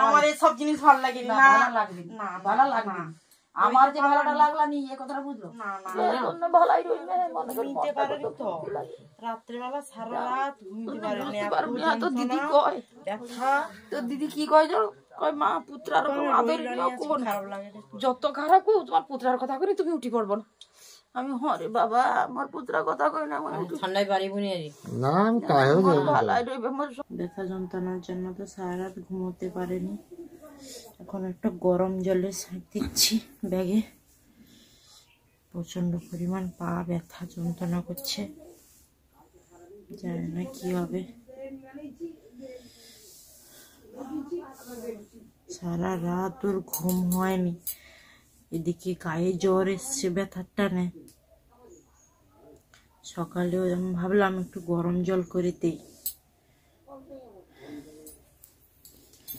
আমার এই সব জিনিস ভালো লাগে না, ভালো লাগবে না, ভালো লাগবে আমার যে ভালোটা লাগলা নি এই কথাটা বুঝলো না না না ভালোই রইবে মনে করে ঘুমিতে পারেনি তো রাত্রিবেলা সারা রাত ঘুমিতে পারেনি তো দিদি কয় ব্যথা তো দিদি কি কয় জানো কয় মা পুত্রার আদর নিও কোন খারাপ লাগে যত খারাপ হোক তোমার পুত্রার কথা করি তুমি উঠি পড়বো না আমি হরে বাবা আমার পুত্রার কথা কই না আমার ঠান্ডায় বাড়ি বুনিয়ে না আমি কাহেও যাই ভালোই রইবে আমার ব্যথা যন্ত্রণার জন্য তো সারা রাত ঘুমোতে পারেনি এখন একটা গরম জলে সেঁক দিচ্ছি ব্যাগে প্রচন্ড পরিমাণ পা ব্যথা যন্ত্রণা করছে জানি না কি হবে সারা রাত ওর ঘুম হয়নি এদিকে গায়ে জ্বর এসছে ব্যথার টানে সকালেও আমি ভাবলাম একটু গরম জল করে দেই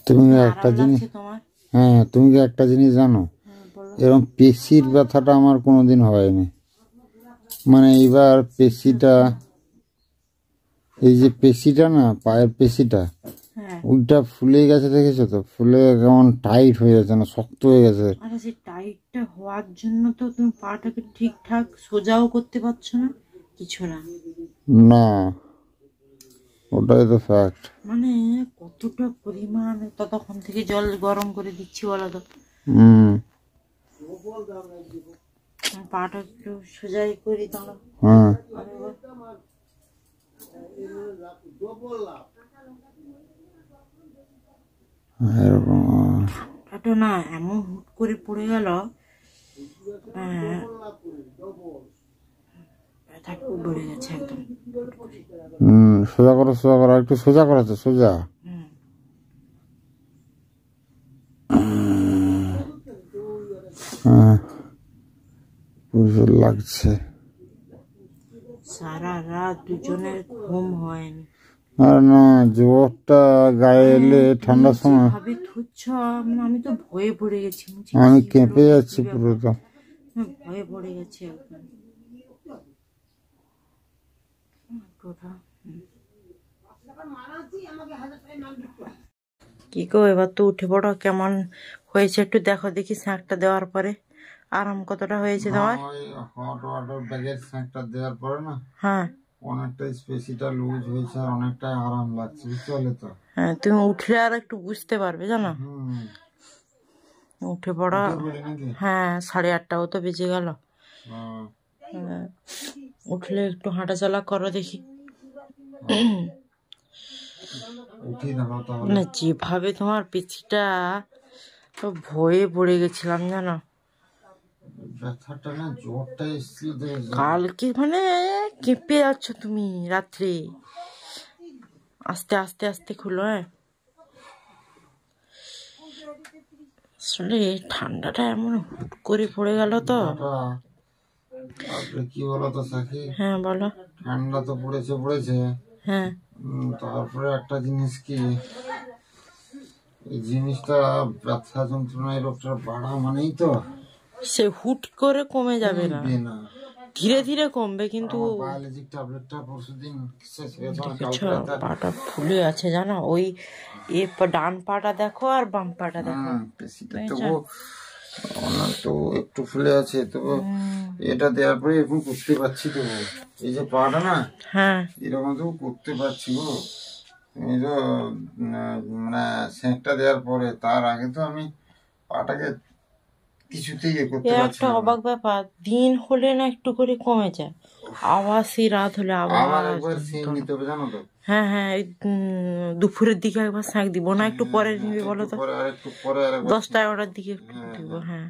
তুমি একটা জিনিস তোমার হ্যাঁ তুমি কি একটা জিনিস জানো এরকম পেশির ব্যথাটা আমার কোনোদিন হয়নি মানে এবার পেশিটা এই যে পেশিটা না পায়ের পেশিটা ওইটা ফুলে গেছে দেখেছো তো ফুলে কেমন টাইট হয়ে গেছে না শক্ত হয়ে গেছে আরে সেই টাইটটা হওয়ার জন্য তো তুমি পাটাকে ঠিকঠাক সোজাও করতে পারছো না কিছু না না ওটাই তো ফ্যাক্ট মানে কতটা পরিমাণ ততক্ষণ থেকে জল গরম করে দিচ্ছি বলো তো পাটা একটু সোজাই করি তাহলে হ্যাঁ এটা না এমন হুট করে পড়ে গেল ব্যথা খুব বেড়ে গেছে একদম সোজা করো একটু সোজা করো তো সোজা লাগছে সারা রাত দুজনের ঘুম হয়নি আর না জ্বরটা গায়ে এলে ঠান্ডার সময় ভাবে ধুচ্ছ আমি তো ভয়ে পড়ে গেছি আমি কেঁপে যাচ্ছি পুরো তো ভয়ে পড়ে গেছি একদম কি গো এবার তো উঠে পড়ো কেমন হয়েছে একটু দেখো দেখি শাঁকটা দেওয়ার পরে আরাম কতটা হয়েছে তোমার হট ওয়াটার ব্যাগের শাঁকটা দেওয়ার পরে না হ্যাঁ অনেকটা স্পেসিটা লুজ হয়েছে আর অনেকটাই আরাম লাগছে বুঝতে পারলে তো হ্যাঁ তুমি উঠলে আর একটু বুঝতে পারবে জানো উঠে পড়া হ্যাঁ 8:30টাও তো বেজে গেল উঠলে একটু হাঁটাচলা করো দেখি না যেভাবে তোমার পিছিটা ভয়ে পড়ে গেছিলাম জানো কালকে মানে কেঁপে যাচ্ছ তুমি রাত্রে আস্তে আস্তে আস্তে খুলো হ্যাঁ আসলে ঠান্ডাটা এমন হুট করে পড়ে গেল তো কি বলতো সাকি হ্যাঁ বলো ঠান্ডা তো পড়েছে হ্যাঁ তারপরে একটা জিনিস কি এই জিনিসটা ব্যথা যন্ত্রণা এই রোগটা বাড়া মানেই তো সে হুট করে কমে যাবে না ধীরে ধীরে কমবে কিন্তু বায়োলজিক ট্যাবলেটটা পরশুদিন পাটা ফুলে আছে জানো ওই ডান পাটা দেখো আর বাম পাটা দেখো তো একটু ফুলে আছে তবু এটা দেওয়ার পরে এরকম করতে পারছি তো এই যে পাটা না হ্যাঁ এরকম তো করতে পারছি গো তুমি তো মানে সেঁকটা দেওয়ার পরে তার আগে তো আমি পাটাকে কিছুতেই করতে পারছি একটা অবাক ব্যাপার দিন হলে না একটু করে কমে যায় আবার সেই রাত হলে আবার একবার সেঁক নিতে হবে জানো তো হ্যাঁ হ্যাঁ দুপুরের দিকে একবার শাঁক দিব না একটু পরে নিবি বলো তো 10টা-11টার দিকে একটু দিব হ্যাঁ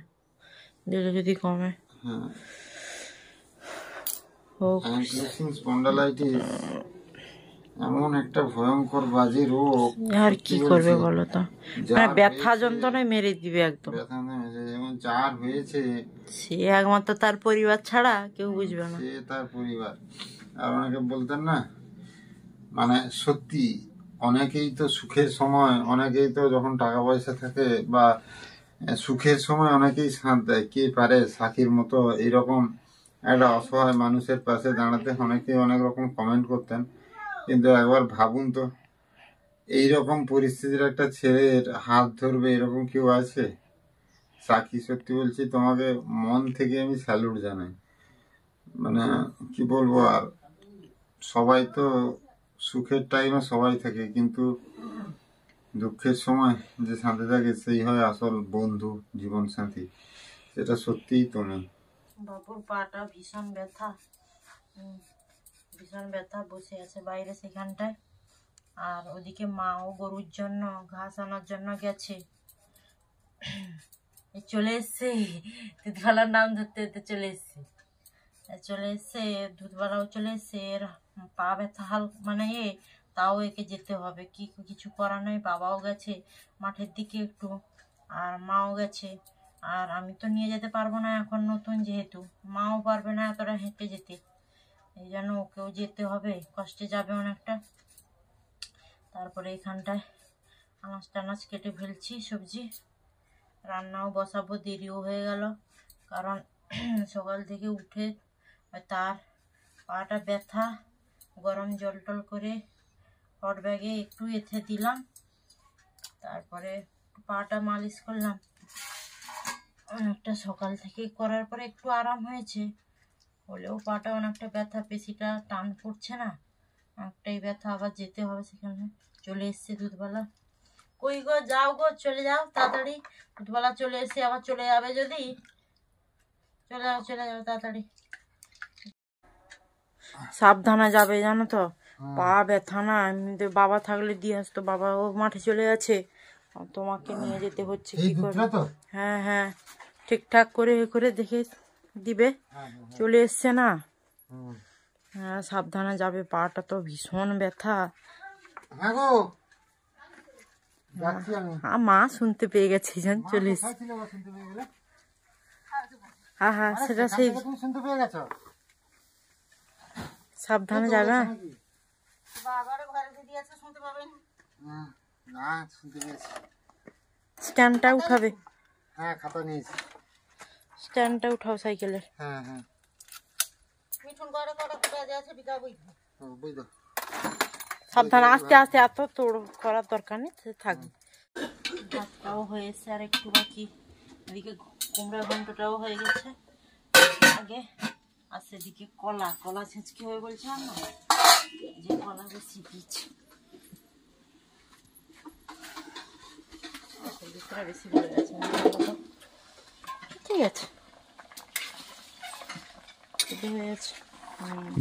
দিলে যদি কমে স্পন্ডালাইটিস এমন একটা ভয়ঙ্কর বাজে রোগ আর কি করবে বলো তো মানে ব্যথা যন্ত্রণায় মেরে দিবে একদম যেমন যার হয়েছে সে একমাত্র তার পরিবার ছাড়া কেউ বুঝবে না সে তার পরিবার আর অনেকে বলতেন না মানে সত্যি অনেকেই তো সুখের সময় অনেকেই তো যখন টাকা পয়সা থাকে বা সুখের সময় অনেকেই সাথ দেয় কে পারে সাকির মতো এইরকম একটা অসহায় মানুষের পাশে দাঁড়াতে অনেকেই অনেক রকম কমেন্ট করতেন কিন্তু একবার ভাবুন তো এইরকম পরিস্থিতির একটা ছেলের হাত ধরবে এরকম কেউ আছে? সাকি, সত্যি বলছি তোমাকে মন থেকে আমি স্যালুট জানাই। মানে কি বলবো আর, সবাই তো সুখের টাইমে সবাই থাকে, কিন্তু দুঃখের সময় যে সাথে থাকে সেই হয় আসল বন্ধু, জীবন সাথী। সেটা সত্যিই তুমি। বাবুর পাটা ভীষণ ব্যথা, ভীষণ ব্যথা, বসে আছে বাইরে সেখানটায়। আর ওদিকে মাও গরুর জন্য ঘাস আনার জন্য গেছে, চলে এসছে দুধওয়ালার নাম ধরতে ধরতে চলে এসছে দুধওয়ালাও চলে এসছে। এর পা ব্যথা হাল মানে তাও একে যেতে হবে, কিছু করার নেই। বাবাও গেছে মাঠের দিকে একটু, আর মাও গেছে। আর আমি তো নিয়ে যেতে পারবো না এখন, নতুন যেহেতু, মাও পারবে না এতটা হেঁটে যেতে, এই জন্য ওকেও যেতে হবে, কষ্টে যাবে অনেকটা। তারপরে এখানটায় আনাজ টানাজ কেটে ফেলছি, সবজি রান্নাও বসাবো, দেরিও হয়ে গেল কারণ সকাল থেকে উঠে তার পাটা ব্যথা। গরম জল টল করে হট ব্যাগে একটু এঁথে দিলাম, তারপরে পাটা মালিশ করলাম অনেকটা। সকাল থেকে করার পরে একটু আরাম হয়েছে, হলেও পাটা অনেকটা ব্যথা, পেশিটা টান পড়ছে না, অনেকটাই ব্যথা। আবার যেতে হবে সেখানে। চলে এসছে দুধওয়ালা। কই গো, যাও গো, চলে যাও তাড়াতাড়ি, দুধওয়ালা চলে এসে আবার চলে যাবে যদি। চলে যাও তাড়াতাড়ি, সাবধানে যাবে জানো তো, পা ব্যথা না। এমনিতে বাবা থাকলে দিয়ে আসতো, বাবা ও মাঠে চলে গেছে, তোমাকে নিয়ে যেতে হচ্ছে কি করে। হ্যাঁ হ্যাঁ, ঠিকঠাক করে করে দেখে দিবে। চলে এসছে না, হ্যাঁ সাবধানে যাবে, পাটা তো ভীষণ ব্যথা। মা শুনতে পেয়ে গেছে, চলে এসছে। হ্যাঁ হ্যাঁ, সেটা সেই শুনতে পেয়ে গেছো, সাবধানে যাবে। স্ট্যান্ডটা উঠাবে, হ্যাঁ খাতা নিয়েছি, স্ট্যান্ডটা উঠাও সাইকেলের। হ্যাঁ হ্যাঁ সাবধানে, আস্তে আস্তে, এত তোড় করার দরকার নেই, থাকবে। ভাতটাও হয়ে এসছে আর একটু বাকি, এদিকে কুমড়া ঘন্টটাও হয়ে গেছে আগে। আর সেদিকে কলা ছেঁচকি হয়ে বলছিলাম না, যে কলা বেশি দিচ্ছে, বেশি বলে গেছে, ঠিক আছে হয়ে গেছে।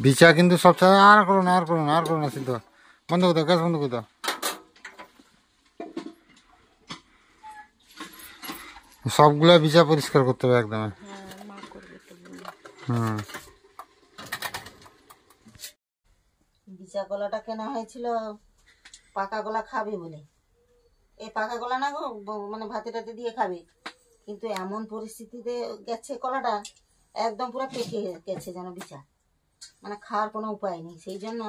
বিচা কিন্তু সবসময় আর করো না সিদ্ধ, বন্ধ করে দাও, গ্যাস বন্ধ করে দাও। সবগুলা বিচা পরিষ্কার করতে হবে একদম। বিচা কলাটা কেনা হয়েছিল পাকা কলা খাবে বলে, এই পাকা কলা না গো, মানে ভাতে টাতে দিয়ে খাবে, কিন্তু এমন পরিস্থিতিতে গেছে কলাটা, একদম পুরো পেকে গেছে যেন বিচা, মানে খাওয়ার কোনো উপায় নেই। সেই জন্য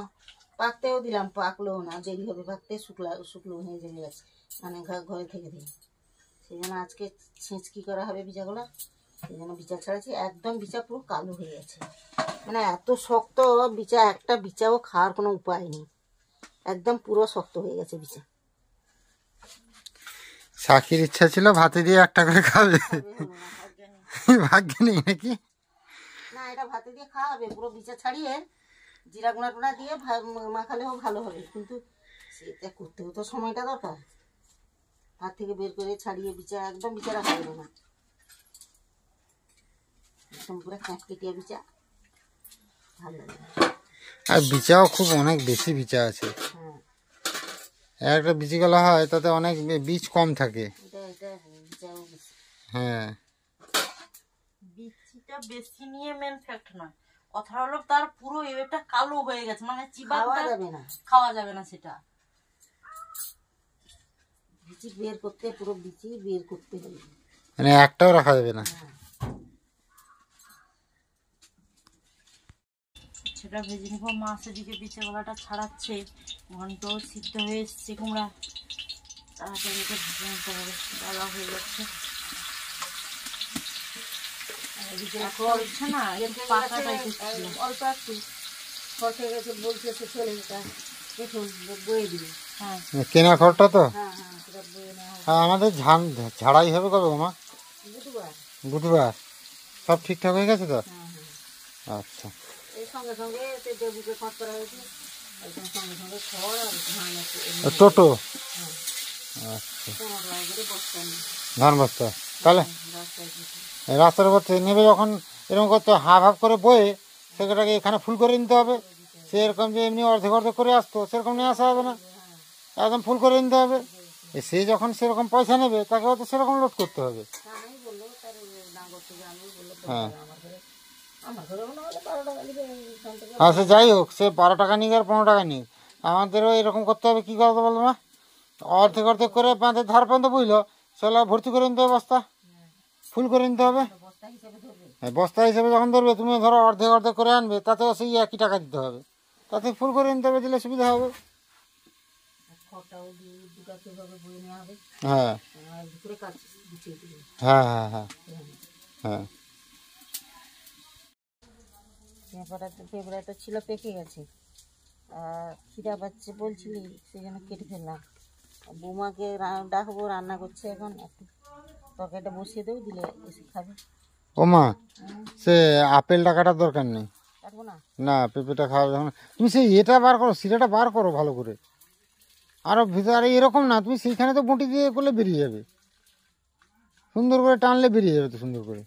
পাকতেও দিলাম, পাকলো না, দেরি হবে পাকতে, শুকলো হয়ে যাবে গেছে, মানে ঘরে থেকে সেই জন্য আজকে ছেঁচকি করা হবে বিচাগুলো, সেই জন্য বিচা ছাড়াচ্ছি। একদম বিচা পুরো কালো হয়ে গেছে, মানে এত শক্ত বিচা, একটা বিচাও খাওয়ার কোনো উপায় নেই, একদম পুরো শক্ত হয়ে গেছে বিচা। সাকির ইচ্ছা ছিল ভাতে দিয়ে একটা করে খাবে, ভাগ্যে নেই নাকি? না, এটা ভাতে দিয়ে খাওয়াবে, পুরো বিচা ছাড়িয়ে জিরা গুঁড়া টুড়া দিয়ে মাখালেও ভালো হবে, কিন্তু সেটা করতেও তো সময়টা দরকার। হাত থেকে বের করে ছাড়িয়ে বিচা, একদম বিচা রাখা যাবে না, একদম পুরো ক্যাঁটকেটিয়া বিচা, ভালো লাগে। আর বিচাও খুব অনেক বেশি বিচা আছে, একটা বিচি গলা হয় তাতে অনেক বীজ কম থাকে। হ্যাঁ, বীজটা বেশি নিয়ে মেন ফ্যাক্ট নয়, কথা হলো তার পুরো এটা কালো হয়ে গেছে, মানে খাওয়া যাবে না সেটা। বিচি বের করতে, পুরো বিচি বের করতে হবে, মানে একটাও রাখা যাবে না। সেটা ভেজে নিব। মা সেদিকে বিচে গলাটা ছাড়াচ্ছে, ঘন্টও সিদ্ধ হয়ে এসছে কুমড়া, তাড়াতাড়ি এটা ভেজে নিতে হবে, গলা হয়ে যাচ্ছে। না অল্প একটু খরচে গেছে, বলছে ছেলেটা দেখুন বয়ে দিবে, হ্যাঁ কেনা খড়টা তো। হ্যাঁ হ্যাঁ সেটা বয়ে নেওয়া হবে। আর আমাদের ঝাড়াই হবে কবে মা? বুধবার। বুধবার। সব ঠিকঠাক হয়ে গেছে তো? হ্যাঁ হ্যাঁ আচ্ছা। এই সঙ্গে সঙ্গে সে দেবুকে খড় করা হয়েছে, একদম সঙ্গে সঙ্গে খড় আর ধান একটু টোটো? হ্যাঁ আচ্ছা, 15 টাকা করে বস্তা নিয়ে ধান বস্তা। তাহলে রাস্তায় কিছু। রাস্তার উপর থেকে নেবে যখন এরকম করতে হাফ হাফ করে বয়ে সেটাকে এখানে ফুল করে নিতে হবে। সেরকম যে এমনি অর্ধেক অর্ধেক করে আসতো সেরকম নিয়ে আসা হবে না, একদম ফুল করে নিতে হবে। সে যখন সেরকম পয়সা নেবে তাকে হয়তো সেরকম লোড করতে হবে। আমি বললো তার ডাঙ্গর থেকে আমি বললো হ্যাঁ, আমার ঘরে মনে হলে 12 টাকা নিবে এখান থেকে। আর সে যাই হোক, সে 12 টাকা নিক আর 15 টাকা নিক, আমাদেরও এরকম করতে হবে। কী করতে বলো না, অর্ধেক অর্ধেক করে বাঁধের ধার পর্যন্ত বুঝলো সেগুলো ভর্তি করে নিতে হবে, বস্তা ফুল করে নিতে হবে। বস্তা হিসেবে ধরবে। হ্যাঁ, বস্তা হিসেবে যখন ধরবে, তুমি ধরো অর্ধেক অর্ধেক করে আনবে, তাতেও সেই একই টাকা দিতে হবে, তাতে ফুল করে নিতে হবে, দিলে সুবিধা হবে। খড়টাও দু কাছে ভাবে বয়ে নেওয়া হবে হ্যাঁ আর ভিতরে কাজ গুছিয়ে দিবে। হ্যাঁ হ্যাঁ হ্যাঁ হ্যাঁ। পেঁপড়াটা ছিল পেকে গেছে, আর খিদা পাচ্ছে বলছিলি সেই জন্য কেটে ফেললাম। বৌমাকে ডাকবো, রান্না করছে এখন, একটু তরকারিটা বসিয়ে দেবো, দিলে এসে খাবে। ও মা, সে আপেলটা কাটার দরকার নেই, কাটবো না। না পেঁপেটা খাওয়া যখন, তুমি সেই এটা বার করো, শিরাটা বার করো ভালো করে। আরো ভিতরে এরকম না, তুমি সেইখানে তো বঁটি দিয়ে করলে বেরিয়ে যাবে, সুন্দর করে টানলে বেরিয়ে যাবে তো সুন্দর করে।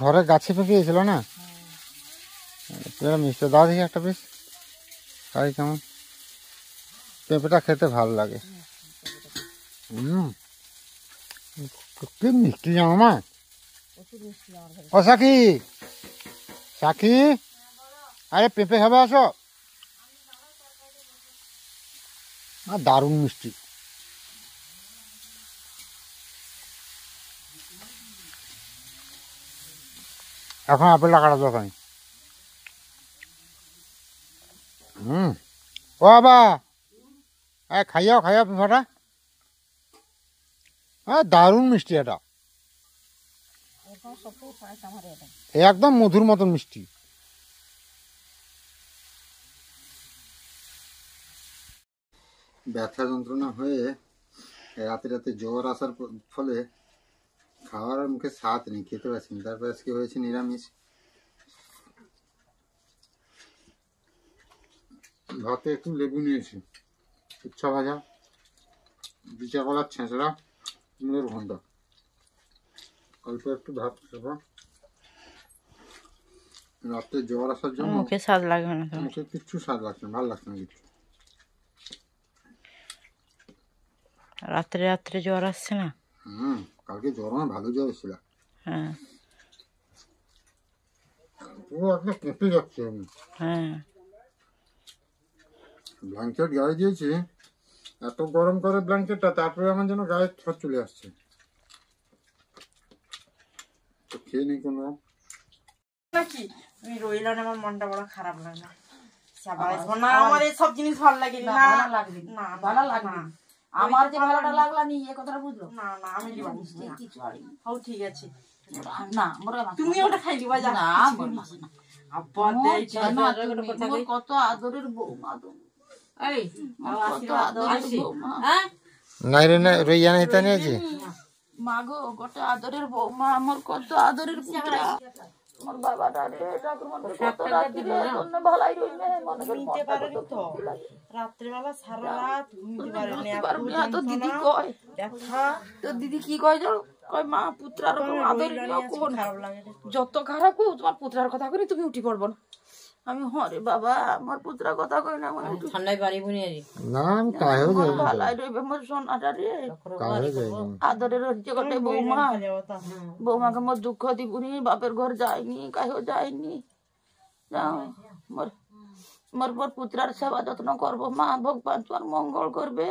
ঘরে গাছে পেকে গেছিল না, মিষ্টি দাও দেখি একটা বেশ খাই কেমন। পেঁপেটা খেতে ভালো লাগে। কি মিষ্টি জানো মা। প্রচুর মিষ্টি আমার ঘরে। ও সাকি, সাকি, আরে পেঁপে খাবে, আসো। দারুণ মিষ্টি। এখন আপেলটা কাটা দরকার নেই। ও বাবা, খাইয়াও খাইয়াও পেঁপাটা, দারুণ মিষ্টি এটা, এরকম সবথেকে ফার্স্ট আমার এটা। একদম মধুর মতন মিষ্টি। ব্যথা যন্ত্রণা হয়ে রাতে রাতে জ্বর আসার ফলে খাওয়ার মুখে স্বাদ নেই, খেতে পারছি না। তারপর আজকে হয়েছে নিরামিষ, ভাতে একটু লেবু নিয়েছি, উচ্ছা ভাজা, বিচা কলার ছেঁচড়া, মুলোর ঘন্ট, অল্প একটু ভাত খাবো। রাতে জ্বর আসার জন্য মুখে স্বাদ লাগবে না, মুখে কিচ্ছু স্বাদ লাগছে না, ভালো লাগছে না কিছু। রাত্রে রাত্রে জ্বর আসছে না। কালকে জ্বর আমার ভালো জ্বর ছিল, হ্যাঁ পুরো একদম কেঁপে যাচ্ছে। হ্যাঁ, ব্ল্যাঙ্কেট গায়ে দিয়েছি, এত গরম করে ব্ল্যাঙ্কেটটা, তারপরে আমার যেন গায়ে ঠর চলে আসছে। তো খেয়ে নেই কোনো নাকি আমি রইলাম, আমার মনটা বড় খারাপ লাগলো। না আমার এই সব জিনিস ভালো লাগে না, ভালো লাগবে না, ভালো লাগবে না। আমার যে ভালোটা লাগলা নি এ কথাটা বুঝলো না না, আমি লিবা না, কিছু আড়িনি। হও ঠিক আছে, না মোরা তুমি ওটা খাই দিবা, যা না মোর মাছ না। আব্বা দেই মোর কত আদরের বৌমা তুমি। এই কত আদরের বৌমা। হ্যাঁ নাই রে, না রইয়া নাই তা নিয়েছি। মা গো, কত আদরের বৌমা, আমার কত আদরের পুত্রা। আমার বাবাটা রে ঠাকুর মন্দির কত রাত্রিরে জন্য ভালাই রইবে, মনে করে ঘুমিতে পারেনি তো, রাত্রিবেলা সারা রাত ঘুমিতে পারেনি। তো দিদি কয় দেখা তো দিদি কি কয় জানো, কয় মা পুত্রার আদর নিও কোন খারাপ লাগে রে। যত খারাপ হোক তোমার পুত্রার কথা কই তুমি উঠি পড়বো না। আমি হরে বাবা, আমার পুত্রার কথা কই না, মানে ঠান্ডায় বাড়ি বুনি আরি না, আমি কাহেও যাই, ভালাই রইবে মোর সোনাটা রে, কাহেও যাই। আদরের হচ্ছে গোটে বৌমা। বৌমাকে মোর দুঃখ দিবনি, বাপের ঘর যায়নি, কাহেও যায়নি। যাও মোর মোর পর পুত্রার সেবা যত্ন করবো মা, ভগবান তোমার মঙ্গল করবে।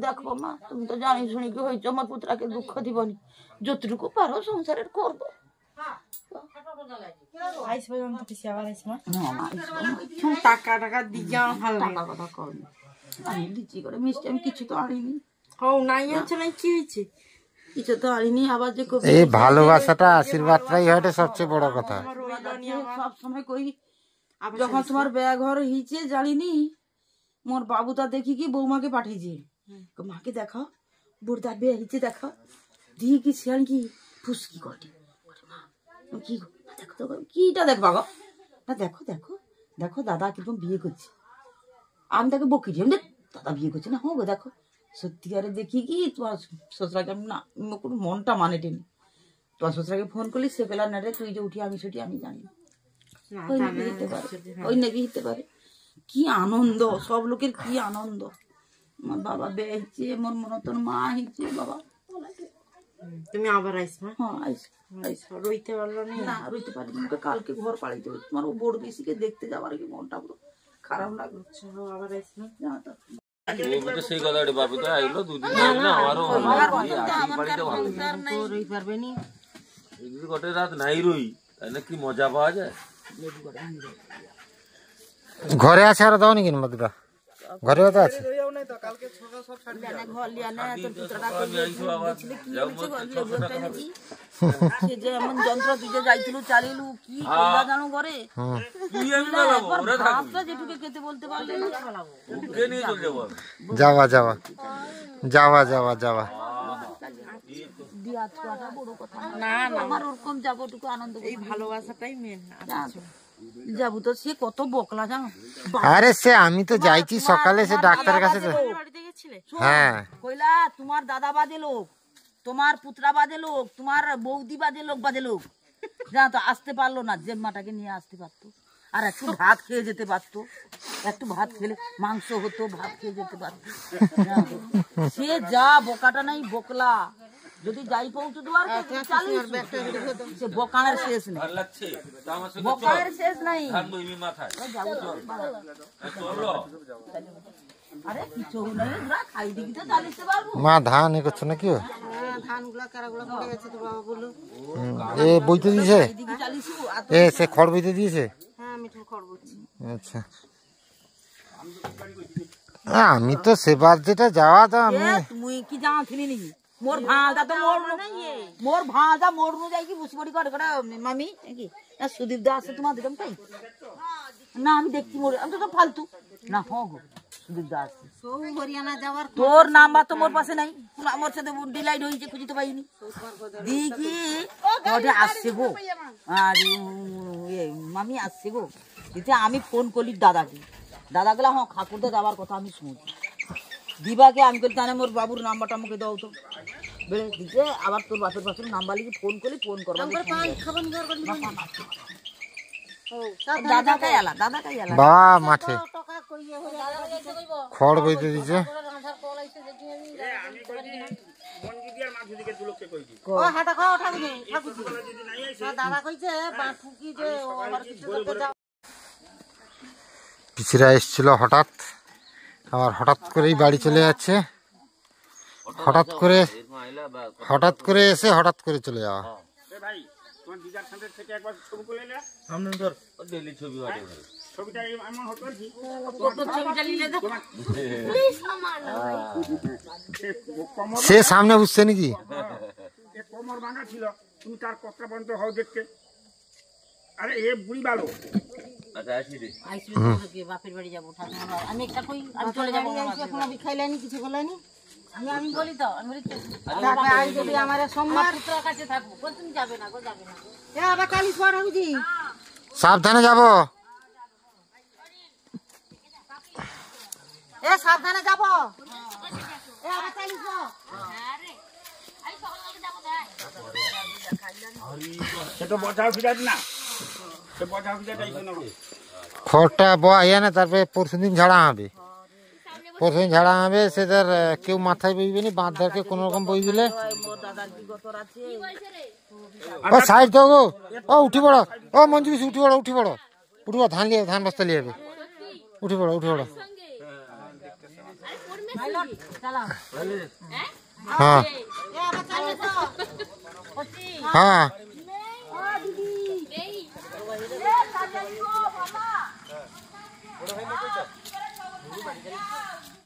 দেখো মা, তুমি তো জানি শুনি কি হয়েছ, আমার পুত্রাকে দুঃখ দিবনি, যতটুকু পারো সংসারের করবো। আইস পর্যন্ত পিছি আবার আইস মা, টাকা টাকা দিয়ে আমার ভালো লাগে। টাকার কথা কই আমি লিচি করে মিষ্টি আমি কিছু তো আনিনি। হও নাই আনছে না, কি হয়েছে? কিছু তো আনিনি, আবার যে কবি এই ভালোবাসাটা, আশীর্বাদটাই হয় সবচেয়ে বড় কথা। সব সময় কই যখন তোমার ব্যাগ ঘর হইছে জানিনি মোর বাবুটা দেখি কি বৌমাকে পাঠিয়েছে মাকে দেখাও বুড়দা বে হইছে দেখাও দিয়ে কি শিয়াল কি ফুসকি করে কি দেখো তো কিটা দেখবা গো না দেখো দেখো দেখো দাদা কিন্তু বিয়ে করছে আমি তাকে বকি দিই দাদা বিয়ে করছে না হো গো দেখো সত্যিকারে দেখি কি তোমার শ্বশুরাকে না কোনো মনটা মানে টেনি তোমার শ্বশুরাকে ফোন করলি সে পেলা না রে তুই যে উঠি আমি ছুটি আমি জানি ওই নেবি হতে পারে কি আনন্দ সব লোকের কি আনন্দ আমার বাবা বেয়েছে মোর মনতন মা হয়েছে বাবা তুমি আবার আইসবা? হ্যাঁ আইসা রইতে পারলো না রইতে পারি তোমাকে কালকে ঘর পাড়াইতে হবে তোমার ও বড় বেশিকে দেখতে যাবার কি মনটা পুরো খারাপ লাগলো আবার আইসবা? সেই কথাটি বাবু তো আইলো দুদিন আমারও রই পারবে নি গোটে রাত নাই রই তাহলে কি মজা পাওয়া যায়। ঘরে আছে আর দাও নাকি মধুটা ঘরেও তো আছে যেমন যন্ত্র তুই যে যাইছিলু চালিলু কি জানো করে যেটুকু খেতে বলতে পারলে যাওয়া যাওয়া যাওয়া যাওয়া যাওয়া বড় কথা না আমার ওরকম যাবো টুকু আনন্দ এই ভালোবাসাটাই মেন। যাবো তো সে কত বকলা জানো আরে সে আমি তো যাইছি সকালে সে ডাক্তারের কাছে হ্যাঁ কইলা তোমার দাদা বাদে লোক তোমার পুত্রা বাদে লোক তোমার বৌদি বাদে লোক জানো তো আসতে পারলো না জেম্মাটাকে নিয়ে আসতে পারতো আর একটু ভাত খেয়ে যেতে পারতো একটু ভাত খেলে মাংস হতো ভাত খেয়ে যেতে পারতো সে যা বোকাটা নাই বকলা যদি যাই পৌঁছে দেওয়ার সে বকানের শেষ নেই বকানের শেষ নাই আরে কিছু নেই খাই দিবি তো চালিতে পারবো মা ধান এ করছো নাকি ধান গুলা কারাগুলা পড়ে গেছে তো বাবা বললো এ বইতে দিয়েছে এ সে খড় বইতে দিয়েছে হ্যাঁ মিঠুর খড় বলছি আচ্ছা আমি তো সেবার যেটা যাওয়া তা আমি মুই কি জানা থিলি নি মোর ভাঁজা তো মোর ভাঁজা মোরনু যাই কি বুসবড়ি করে করে মামি কি সুদীপ দা আছে তোমার দিলাম তাই না আমি দেখছি মোর আমি তো ফালতু না হো গো সুদীপ দা আছে হরিয়ানা যাওয়ার তোর নাম্বার তো মোর পাশে নাই আমার সাথে ডিলাইট হয়েছে খুঁজিতে পাইনি দেখি ওটা আসছে গো আর মামি আসছে গো এতে আমি ফোন করলি দাদাকে দাদা গেলা হ্যাঁ ঠাকুরদা যাওয়ার কথা আমি শুনছি দিবাকে আমি বলি তাহলে মোর বাবুর নাম্বারটা আমাকে দাও তো বেড়ে দিতে আবার তোর বাপের পাশের নাম্বার লিখে ফোন করলি ফোন করবো দাদাটাই আলা বা মাঠে খড় বইতে দিছে পিছিরা এসছিল হঠাৎ হঠাৎ করেই বাড়ি চলে যাচ্ছে হঠাৎ করে এসে হঠাৎ করে চলে যাওয়া সে সামনে বুঝছে নাকি কোমর ভাঙা ছিল তুমি তার কতটা পর্যন্ত হও দেখতে আরে এ বুড়ি ভালো বাপের বাড়ি যাবো আমি একটা কই আমি চলে যাবো এখন আমি খাইলানি কিছু বলানি আমি বলি তো আমি বলি যদি আমার সোমবার পুত্রের কাছে থাকবো তুমি যাবে না গো যাবে না এ আবার কালি সোয়ার হইছি সাবধানে যাবো এ সাবধানে যাবো এ আবার কালি সোয়ার আরে আমি সকালে যাবো তাই সেটা বজাও ফিরাত না সে বজাও ফিরাটাই শোনো খড়টা বয়া না তারপরে পরশুদিন ঝাড়া হবে সে তার কেউ মাথায় বইবে নি বাঁধদারকে কোন রকম বই দিলে ও সাইড দাও গো ও উঠি পড়ো ও মঞ্জু বেশি উঠি পড়ো ধান বস্তা লিয়ে যাবে উঠি পড়ো হ্যাঁ হ্যাঁ